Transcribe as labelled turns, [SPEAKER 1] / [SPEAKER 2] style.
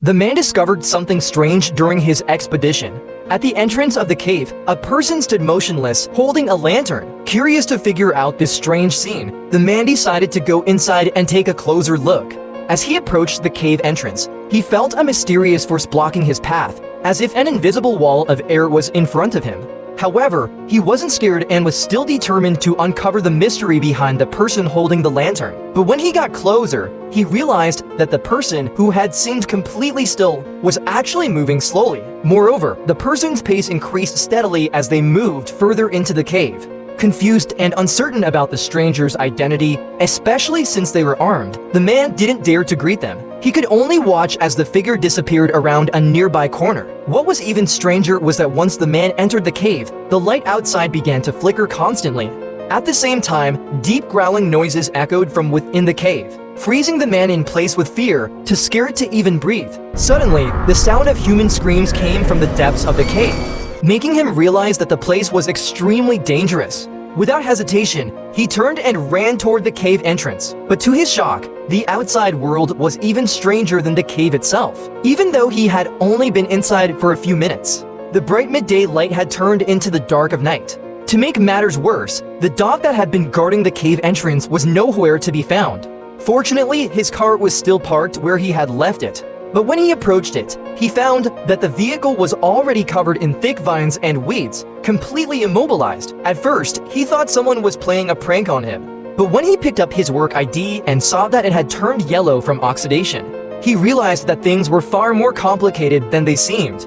[SPEAKER 1] The man discovered something strange during his expedition. At the entrance of the cave, a person stood motionless, holding a lantern. Curious to figure out this strange scene, the man decided to go inside and take a closer look. As he approached the cave entrance, he felt a mysterious force blocking his path, as if an invisible wall of air was in front of him. However, he wasn't scared and was still determined to uncover the mystery behind the person holding the lantern. But when he got closer, he realized that the person, who had seemed completely still, was actually moving slowly. Moreover, the person's pace increased steadily as they moved further into the cave. Confused and uncertain about the stranger's identity, especially since they were armed, the man didn't dare to greet them. He could only watch as the figure disappeared around a nearby corner. What was even stranger was that once the man entered the cave, the light outside began to flicker constantly. At the same time, deep growling noises echoed from within the cave, freezing the man in place with fear, too scared to even breathe. Suddenly, the sound of human screams came from the depths of the cave, making him realize that the place was extremely dangerous. Without hesitation, he turned and ran toward the cave entrance. But to his shock, the outside world was even stranger than the cave itself. Even though he had only been inside for a few minutes, the bright midday light had turned into the dark of night. To make matters worse, the dog that had been guarding the cave entrance was nowhere to be found. Fortunately, his car was still parked where he had left it. But when he approached it, he found that the vehicle was already covered in thick vines and weeds, completely immobilized. At first, he thought someone was playing a prank on him. But when he picked up his work ID and saw that it had turned yellow from oxidation, he realized that things were far more complicated than they seemed.